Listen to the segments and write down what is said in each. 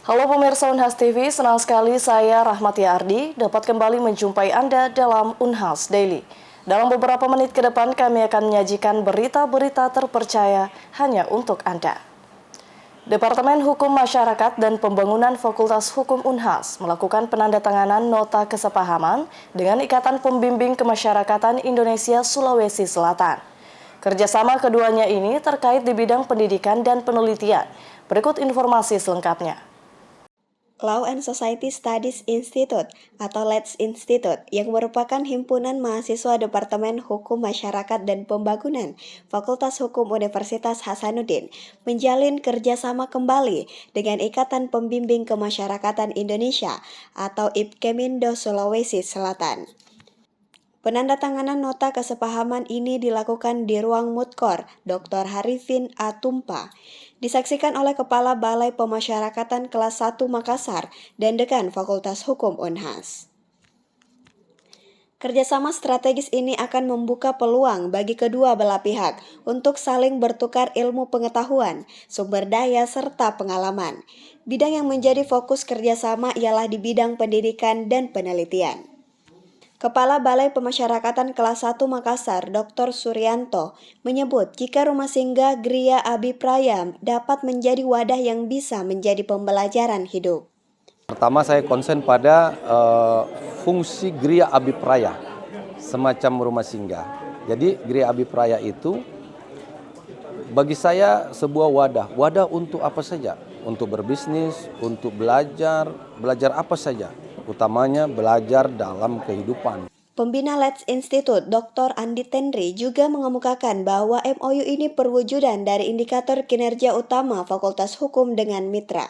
Halo pemirsa Unhas TV, senang sekali saya Rahmati Ardi dapat kembali menjumpai Anda dalam Unhas Daily. Dalam beberapa menit ke depan kami akan menyajikan berita-berita terpercaya hanya untuk Anda. Departemen Hukum Masyarakat dan Pembangunan Fakultas Hukum Unhas melakukan penandatanganan nota kesepahaman dengan Ikatan Pembimbing Kemasyarakatan Indonesia Sulawesi Selatan. Kerjasama keduanya ini terkait di bidang pendidikan dan penelitian. Berikut informasi selengkapnya. Law and Society Studies Institute atau LETS Institute yang merupakan himpunan mahasiswa Departemen Hukum Masyarakat dan Pembangunan Fakultas Hukum Universitas Hasanuddin menjalin kerjasama kembali dengan Ikatan Pembimbing Kemasyarakatan Indonesia atau IPKEMINDO Sulawesi Selatan. Penandatanganan nota kesepahaman ini dilakukan di ruang Mudkor Dr. Harifin A. Tumpa, disaksikan oleh Kepala Balai Pemasyarakatan Kelas 1 Makassar dan Dekan Fakultas Hukum Unhas. Kerjasama strategis ini akan membuka peluang bagi kedua belah pihak untuk saling bertukar ilmu pengetahuan, sumber daya, serta pengalaman. Bidang yang menjadi fokus kerjasama ialah di bidang pendidikan dan penelitian. Kepala Balai Pemasyarakatan Kelas 1 Makassar, Dr. Suryanto, menyebut jika Rumah Singgah Gria Abipraya dapat menjadi wadah yang bisa menjadi pembelajaran hidup. Pertama saya konsen pada fungsi Gria Abipraya, semacam rumah singgah. Jadi Gria Abipraya itu bagi saya sebuah wadah untuk apa saja, untuk berbisnis, untuk belajar apa saja. Utamanya belajar dalam kehidupan. Pembina LETS Institute, Dr. Andi Tenri, juga mengemukakan bahwa MOU ini perwujudan dari indikator kinerja utama Fakultas Hukum dengan mitra.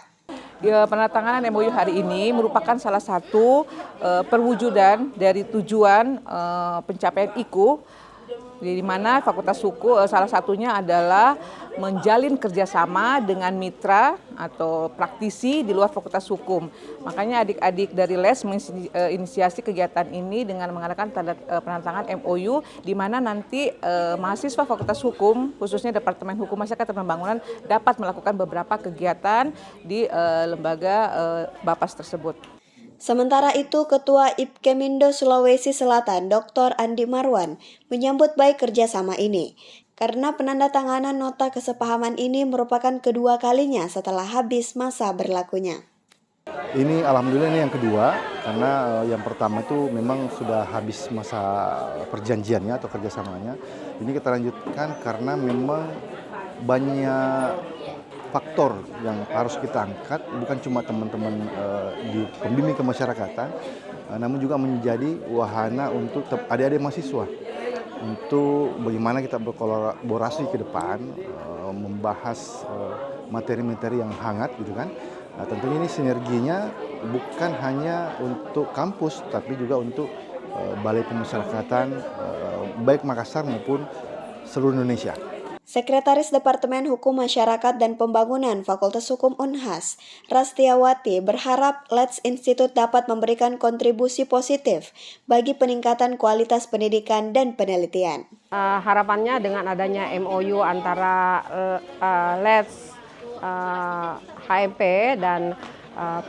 Penandatanganan MOU hari ini merupakan salah satu perwujudan dari tujuan pencapaian IKU, di mana Fakultas Hukum salah satunya adalah menjalin kerjasama dengan mitra atau praktisi di luar Fakultas Hukum. Makanya adik-adik dari LES menginisiasi kegiatan ini dengan mengadakan penandatangan MOU, di mana nanti mahasiswa Fakultas Hukum, khususnya Departemen Hukum Masyarakat dan Pembangunan, dapat melakukan beberapa kegiatan di lembaga BAPAS tersebut. Sementara itu, Ketua IPKEMINDO Sulawesi Selatan, Dr. Andi Marwan, menyambut baik kerjasama ini, karena penandatanganan nota kesepahaman ini merupakan kedua kalinya setelah habis masa berlakunya. Ini alhamdulillah ini yang kedua, karena yang pertama itu memang sudah habis masa perjanjiannya atau kerjasamanya. Ini kita lanjutkan karena memang banyak faktor yang harus kita angkat, bukan cuma teman-teman di pembimbing kemasyarakatan, namun juga menjadi wahana untuk adik-adik mahasiswa untuk bagaimana kita berkolaborasi ke depan, membahas materi-materi yang hangat gitu kan. Tentunya ini sinerginya bukan hanya untuk kampus tapi juga untuk Balai Pemasyarakatan baik Makassar maupun seluruh Indonesia. Sekretaris Departemen Hukum Masyarakat dan Pembangunan Fakultas Hukum Unhas, Rastiawati, berharap LETS Institute dapat memberikan kontribusi positif bagi peningkatan kualitas pendidikan dan penelitian. Harapannya dengan adanya MOU antara LETS, HMP, dan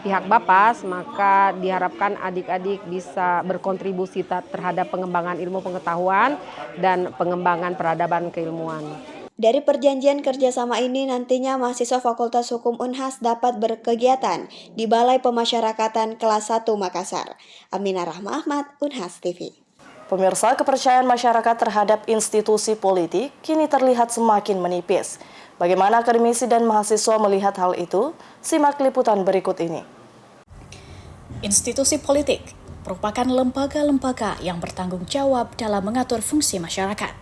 pihak BAPAS, maka diharapkan adik-adik bisa berkontribusi terhadap pengembangan ilmu pengetahuan dan pengembangan peradaban keilmuan. Dari perjanjian kerjasama ini nantinya mahasiswa Fakultas Hukum Unhas dapat berkegiatan di Balai Pemasyarakatan Kelas 1 Makassar. Aminah Rahma Ahmad, Unhas TV. Pemirsa, kepercayaan masyarakat terhadap institusi politik kini terlihat semakin menipis. Bagaimana akademisi dan mahasiswa melihat hal itu? Simak liputan berikut ini. Institusi politik merupakan lembaga-lembaga yang bertanggung jawab dalam mengatur fungsi masyarakat.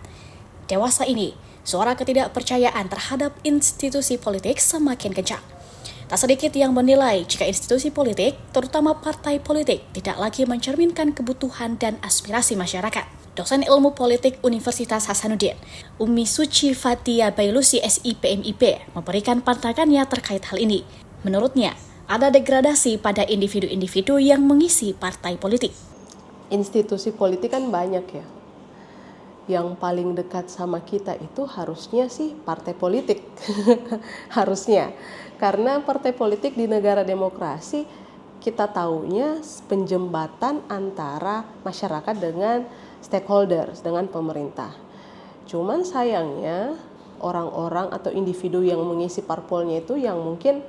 Dewasa ini, suara ketidakpercayaan terhadap institusi politik semakin kencang. Tak sedikit yang menilai jika institusi politik, terutama partai politik, tidak lagi mencerminkan kebutuhan dan aspirasi masyarakat. Dosen Ilmu Politik Universitas Hasanuddin, Umi Suci Fatia Bailusi SIPMIP, memberikan pandangannya terkait hal ini. Menurutnya, ada degradasi pada individu-individu yang mengisi partai politik. Institusi politik kan banyak ya. yang paling dekat sama kita itu harusnya sih partai politik. Harusnya. Karena partai politik di negara demokrasi kita taunya penjembatan antara masyarakat dengan stakeholders, dengan pemerintah. Cuman sayangnya orang-orang atau individu yang mengisi parpolnya itu yang mungkin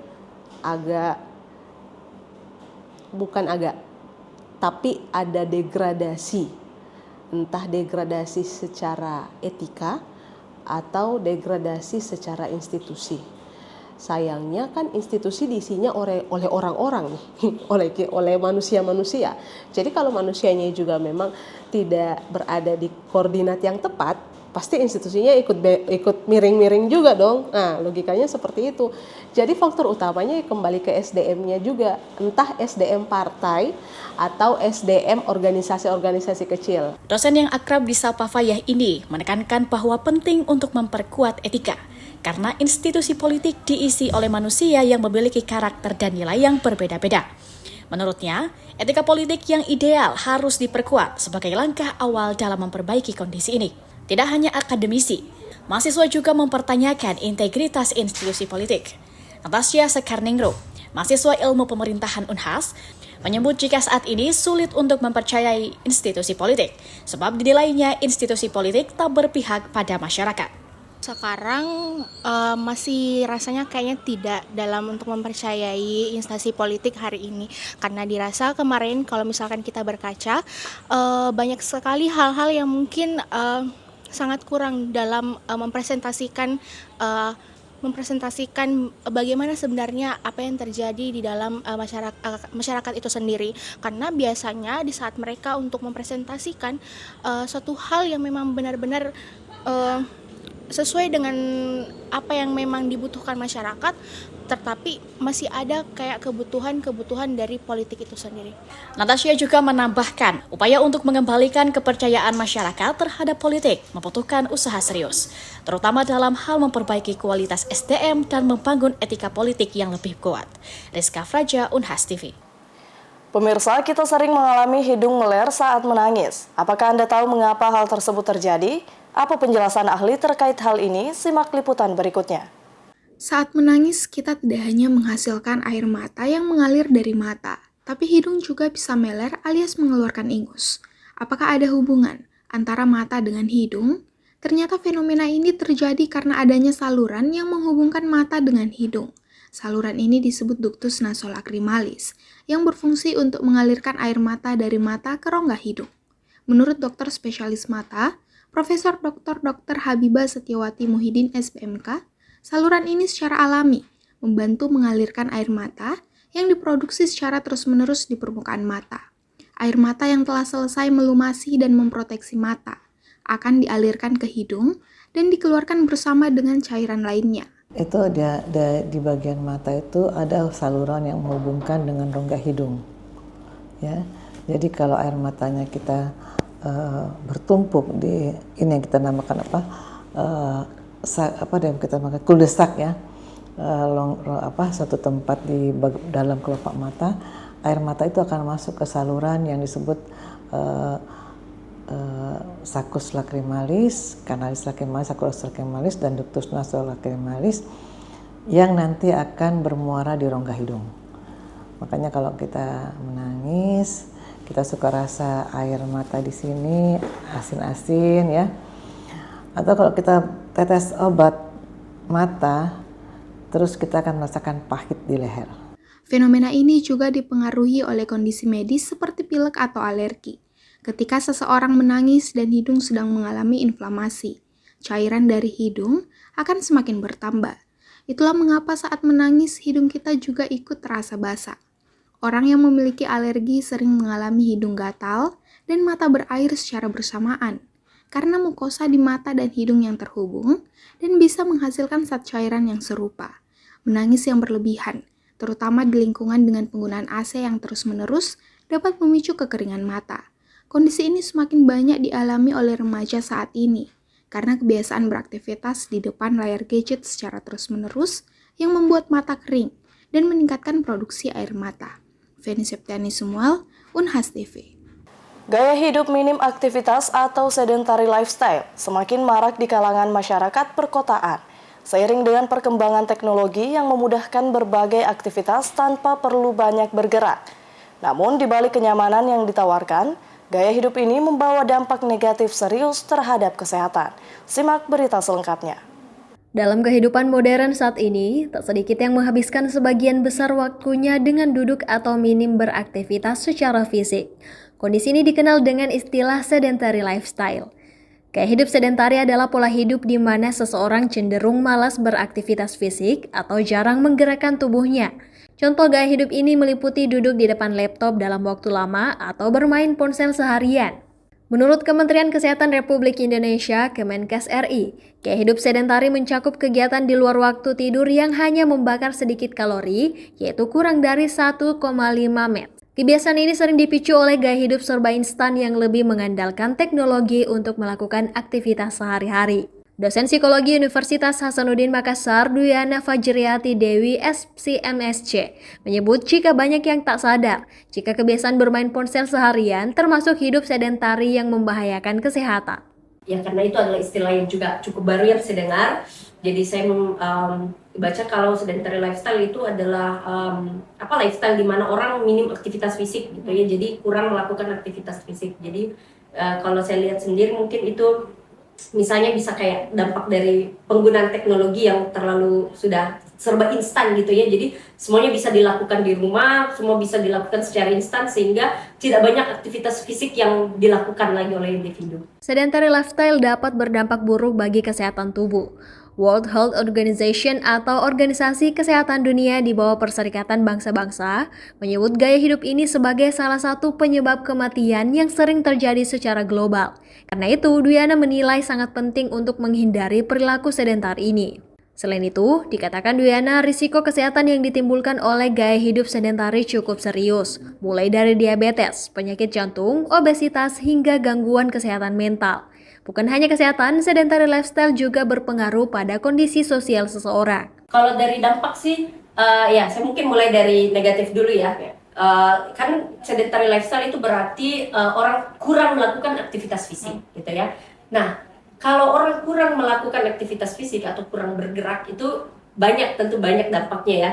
tapi ada degradasi. Entah degradasi secara etika atau degradasi secara institusi. Sayangnya kan institusi diisinya oleh orang-orang nih, oleh manusia-manusia. Jadi kalau manusianya juga memang tidak berada di koordinat yang tepat, pasti institusinya ikut miring-miring juga dong. Nah, logikanya seperti itu. Jadi faktor utamanya kembali ke SDM-nya juga, entah SDM partai atau SDM organisasi-organisasi kecil. Dosen yang akrab disapa Fayah ini menekankan bahwa penting untuk memperkuat etika, karena institusi politik diisi oleh manusia yang memiliki karakter dan nilai yang berbeda-beda. Menurutnya, etika politik yang ideal harus diperkuat sebagai langkah awal dalam memperbaiki kondisi ini. Tidak hanya akademisi, mahasiswa juga mempertanyakan integritas institusi politik. Natasha Sekarningro, mahasiswa ilmu pemerintahan Unhas, menyebut jika saat ini sulit untuk mempercayai institusi politik, sebab dinilainya institusi politik tak berpihak pada masyarakat. Sekarang masih rasanya kayaknya tidak dalam untuk mempercayai instansi politik hari ini, karena dirasa kemarin kalau misalkan kita berkaca banyak sekali hal-hal yang mungkin sangat kurang dalam mempresentasikan bagaimana sebenarnya apa yang terjadi di dalam masyarakat itu sendiri. Karena biasanya di saat mereka untuk mempresentasikan suatu hal yang memang benar-benar sesuai dengan apa yang memang dibutuhkan masyarakat, tetapi masih ada kayak kebutuhan dari politik itu sendiri. Natasha juga menambahkan, upaya untuk mengembalikan kepercayaan masyarakat terhadap politik membutuhkan usaha serius, terutama dalam hal memperbaiki kualitas SDM dan membangun etika politik yang lebih kuat. Rizka Fraja, Unhas TV. Pemirsa, kita sering mengalami hidung meler saat menangis. Apakah Anda tahu mengapa hal tersebut terjadi? Apa penjelasan ahli terkait hal ini? Simak liputan berikutnya. Saat menangis, kita tidak hanya menghasilkan air mata yang mengalir dari mata, tapi hidung juga bisa meler alias mengeluarkan ingus. Apakah ada hubungan antara mata dengan hidung? Ternyata fenomena ini terjadi karena adanya saluran yang menghubungkan mata dengan hidung. Saluran ini disebut ductus nasolacrimalis, yang berfungsi untuk mengalirkan air mata dari mata ke rongga hidung. Menurut dokter spesialis mata, Profesor Dr. Habibah Setiawati Muhyiddin SPMK, saluran ini secara alami membantu mengalirkan air mata yang diproduksi secara terus-menerus di permukaan mata. Air mata yang telah selesai melumasi dan memproteksi mata akan dialirkan ke hidung dan dikeluarkan bersama dengan cairan lainnya. Itu di bagian mata itu ada saluran yang menghubungkan dengan rongga hidung. Ya, jadi kalau air matanya kita bertumpuk di ini yang kita namakan kita namakan kuldesak ya, satu tempat di dalam kelopak mata, air mata itu akan masuk ke saluran yang disebut saccus lacrimalis, canalis lacrimalis, sacculus lacrimalis, dan ductus nasolacrimalis yang nanti akan bermuara di rongga hidung. Makanya kalau kita menangis, kita suka rasa air mata di sini asin-asin ya. Atau kalau kita tetes obat mata, terus kita akan merasakan pahit di leher. Fenomena ini juga dipengaruhi oleh kondisi medis seperti pilek atau alergi. Ketika seseorang menangis dan hidung sedang mengalami inflamasi, cairan dari hidung akan semakin bertambah. Itulah mengapa saat menangis hidung kita juga ikut terasa basah. Orang yang memiliki alergi sering mengalami hidung gatal dan mata berair secara bersamaan, karena mukosa di mata dan hidung yang terhubung dan bisa menghasilkan zat cairan yang serupa. Menangis yang berlebihan, terutama di lingkungan dengan penggunaan AC yang terus-menerus, dapat memicu kekeringan mata. Kondisi ini semakin banyak dialami oleh remaja saat ini, karena kebiasaan beraktivitas di depan layar gadget secara terus-menerus yang membuat mata kering dan meningkatkan produksi air mata. Feni Septiani Sumual, Unhas TV. Gaya hidup minim aktivitas atau sedentary lifestyle semakin marak di kalangan masyarakat perkotaan. Seiring dengan perkembangan teknologi yang memudahkan berbagai aktivitas tanpa perlu banyak bergerak. Namun di balik kenyamanan yang ditawarkan, gaya hidup ini membawa dampak negatif serius terhadap kesehatan. Simak berita selengkapnya. Dalam kehidupan modern saat ini, tak sedikit yang menghabiskan sebagian besar waktunya dengan duduk atau minim beraktivitas secara fisik. Kondisi ini dikenal dengan istilah sedentary lifestyle. Gaya hidup sedentari adalah pola hidup di mana seseorang cenderung malas beraktivitas fisik atau jarang menggerakkan tubuhnya. Contoh gaya hidup ini meliputi duduk di depan laptop dalam waktu lama atau bermain ponsel seharian. Menurut Kementerian Kesehatan Republik Indonesia, Kemenkes RI, gaya hidup sedentari mencakup kegiatan di luar waktu tidur yang hanya membakar sedikit kalori, yaitu kurang dari 1,5 menit. Kebiasaan ini sering dipicu oleh gaya hidup serba instan yang lebih mengandalkan teknologi untuk melakukan aktivitas sehari-hari. Dosen Psikologi Universitas Hasanuddin Makassar, Duyana Fajriati Dewi, SPMSC, menyebut jika banyak yang tak sadar jika kebiasaan bermain ponsel seharian termasuk hidup sedentari yang membahayakan kesehatan. Ya, karena itu adalah istilah yang juga cukup baru yang saya dengar. Jadi saya baca kalau sedentary lifestyle itu adalah lifestyle di mana orang minim aktivitas fisik gitu ya. Jadi kurang melakukan aktivitas fisik. Jadi kalau saya lihat sendiri mungkin itu misalnya bisa kayak dampak dari penggunaan teknologi yang terlalu sudah serba instan gitu ya. Jadi semuanya bisa dilakukan di rumah, semua bisa dilakukan secara instan sehingga tidak banyak aktivitas fisik yang dilakukan lagi oleh individu. Sedentary lifestyle dapat berdampak buruk bagi kesehatan tubuh. World Health Organization atau Organisasi Kesehatan Dunia di bawah Perserikatan Bangsa-Bangsa menyebut gaya hidup ini sebagai salah satu penyebab kematian yang sering terjadi secara global. Karena itu, Duyana menilai sangat penting untuk menghindari perilaku sedentar ini. Selain itu, dikatakan Duyana, risiko kesehatan yang ditimbulkan oleh gaya hidup sedentari cukup serius, mulai dari diabetes, penyakit jantung, obesitas, hingga gangguan kesehatan mental. Bukan hanya kesehatan, sedentary lifestyle juga berpengaruh pada kondisi sosial seseorang. Kalau dari dampak sih, saya mungkin mulai dari negatif dulu ya. Kan sedentary lifestyle itu berarti orang kurang melakukan aktivitas fisik, gitu ya. Nah, kalau orang kurang melakukan aktivitas fisik atau kurang bergerak itu tentu banyak dampaknya ya.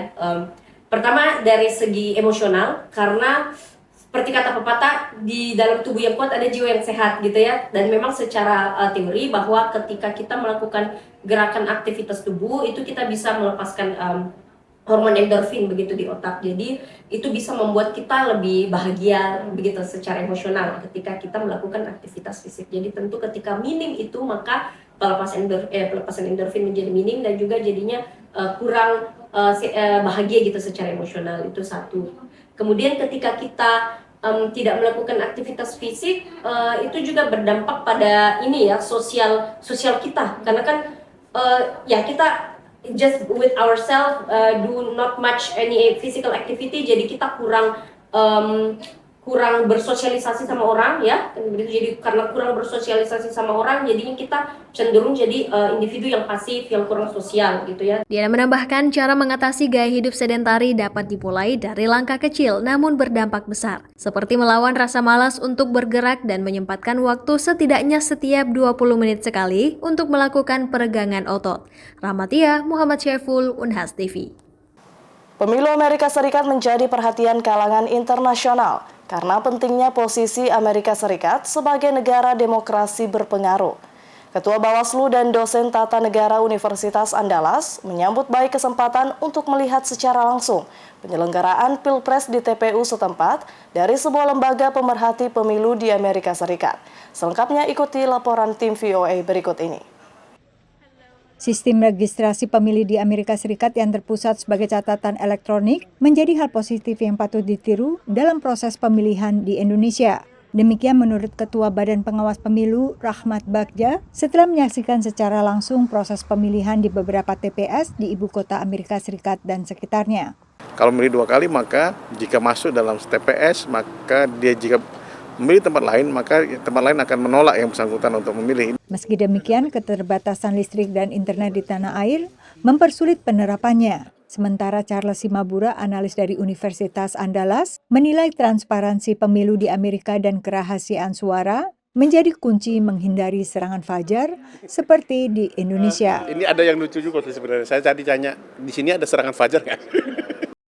Pertama dari segi emosional, karena seperti kata pepatah, di dalam tubuh yang kuat ada jiwa yang sehat gitu ya. Dan memang secara teori bahwa ketika kita melakukan gerakan aktivitas tubuh itu kita bisa melepaskan hormon endorfin begitu di otak. Jadi itu bisa membuat kita lebih bahagia begitu secara emosional ketika kita melakukan aktivitas fisik. Jadi tentu ketika minim itu maka pelepasan endorfin menjadi minim dan juga jadinya kurang bahagia gitu secara emosional. Itu satu. Kemudian ketika kita tidak melakukan aktivitas fisik itu juga berdampak pada sosial kita, karena kan kita just with ourselves do not much any physical activity, jadi kita kurang bersosialisasi sama orang ya, jadi karena kurang bersosialisasi sama orang jadinya kita cenderung jadi individu yang pasif, yang kurang sosial gitu ya. Dia menambahkan cara mengatasi gaya hidup sedentari dapat dimulai dari langkah kecil namun berdampak besar, seperti melawan rasa malas untuk bergerak dan menyempatkan waktu setidaknya setiap 20 menit sekali untuk melakukan peregangan otot. Rahmatia, Muhammad Syaiful, Unhas TV. Pemilu Amerika Serikat menjadi perhatian kalangan internasional karena pentingnya posisi Amerika Serikat sebagai negara demokrasi berpengaruh. Ketua Bawaslu dan dosen Tata Negara Universitas Andalas menyambut baik kesempatan untuk melihat secara langsung penyelenggaraan Pilpres di TPU setempat dari sebuah lembaga pemerhati pemilu di Amerika Serikat. Selengkapnya ikuti laporan tim VOA berikut ini. Sistem registrasi pemilih di Amerika Serikat yang terpusat sebagai catatan elektronik menjadi hal positif yang patut ditiru dalam proses pemilihan di Indonesia. Demikian menurut Ketua Badan Pengawas Pemilu, Rahmat Bagja, setelah menyaksikan secara langsung proses pemilihan di beberapa TPS di ibu kota Amerika Serikat dan sekitarnya. Kalau memilih 2 kali, maka jika masuk dalam TPS, maka dia jika memilih tempat lain, maka tempat lain akan menolak yang bersangkutan untuk memilih. Meski demikian, keterbatasan listrik dan internet di tanah air mempersulit penerapannya. Sementara Charles Simabura, analis dari Universitas Andalas, menilai transparansi pemilu di Amerika dan kerahasiaan suara menjadi kunci menghindari serangan fajar seperti di Indonesia. Ini ada yang lucu juga sebenarnya. Saya tadi tanya, di sini ada serangan fajar nggak?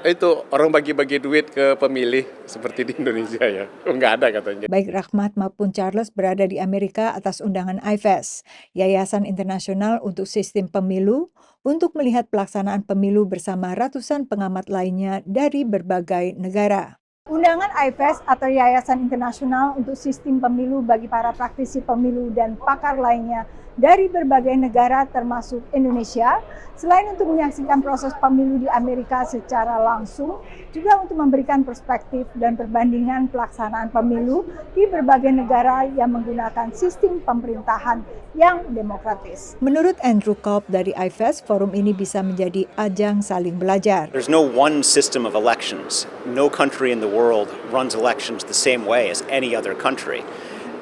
Itu orang bagi-bagi duit ke pemilih seperti di Indonesia ya. Nggak ada katanya. Baik Rahmat maupun Charles berada di Amerika atas undangan IFES, Yayasan Internasional untuk Sistem Pemilu, untuk melihat pelaksanaan pemilu bersama ratusan pengamat lainnya dari berbagai negara. Undangan IFES atau Yayasan Internasional untuk Sistem Pemilu bagi para praktisi pemilu dan pakar lainnya dari berbagai negara termasuk Indonesia, selain untuk menyaksikan proses pemilu di Amerika secara langsung, juga untuk memberikan perspektif dan perbandingan pelaksanaan pemilu di berbagai negara yang menggunakan sistem pemerintahan yang demokratis. Menurut Andrew Cobb dari IFES, forum ini bisa menjadi ajang saling belajar. There's no one system of elections. No country in the world runs elections the same way as any other country.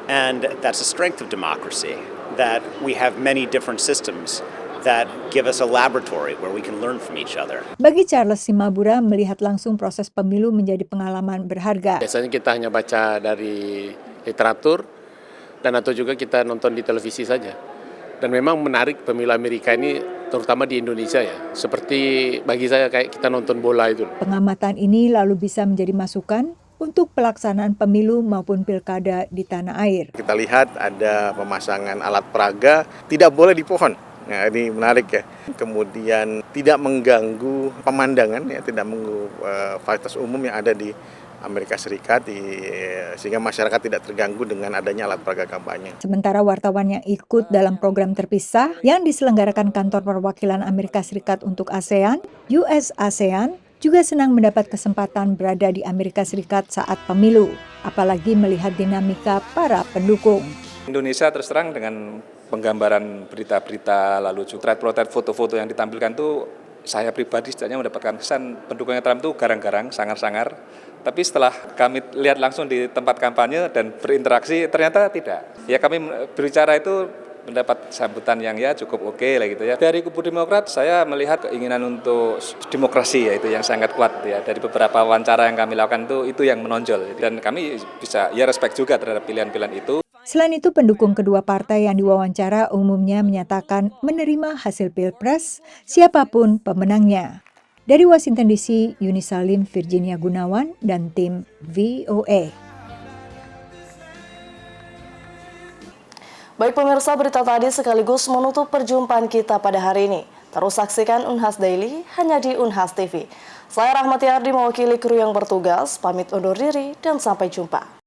And that's a strength of democracy, that we have many different systems that give us a laboratory where we can learn from each other. Bagi Charles Simabura, melihat langsung proses pemilu menjadi pengalaman berharga. Biasanya kita hanya baca dari literatur dan atau juga kita nonton di televisi saja. Dan memang menarik pemilu Amerika ini, terutama di Indonesia ya. Seperti bagi saya kayak kita nonton bola itu. Pengamatan ini lalu bisa menjadi masukan untuk pelaksanaan pemilu maupun pilkada di tanah air. Kita lihat ada pemasangan alat peraga tidak boleh di pohon. Nah, ini menarik ya. Kemudian tidak mengganggu pemandangan ya, tidak mengganggu fasilitas umum yang ada di Amerika Serikat sehingga masyarakat tidak terganggu dengan adanya alat peraga kampanye. Sementara wartawan yang ikut dalam program terpisah yang diselenggarakan Kantor Perwakilan Amerika Serikat untuk ASEAN, US ASEAN, juga senang mendapat kesempatan berada di Amerika Serikat saat pemilu, apalagi melihat dinamika para pendukung. Indonesia terus terang dengan penggambaran berita-berita lalu juga potret foto-foto yang ditampilkan tuh saya pribadi setidaknya mendapatkan kesan pendukungnya Trump tuh garang-garang, sangar-sangar. Tapi setelah kami lihat langsung di tempat kampanye dan berinteraksi ternyata tidak. Ya kami berbicara itu mendapat sambutan yang ya cukup oke lah gitu ya. Dari kubu Demokrat saya melihat keinginan untuk demokrasi ya itu yang sangat kuat ya. Dari beberapa wawancara yang kami lakukan itu yang menonjol dan kami bisa ya respect juga terhadap pilihan-pilihan itu. Selain itu, pendukung kedua partai yang diwawancara umumnya menyatakan menerima hasil Pilpres siapapun pemenangnya. Dari Washington DC, Yuni Salim, Virginia Gunawan, dan tim VOA. Baik pemirsa, berita tadi sekaligus menutup perjumpaan kita pada hari ini. Terus saksikan Unhas Daily hanya di Unhas TV. Saya Rahmati Ardi mewakili kru yang bertugas, pamit undur diri dan sampai jumpa.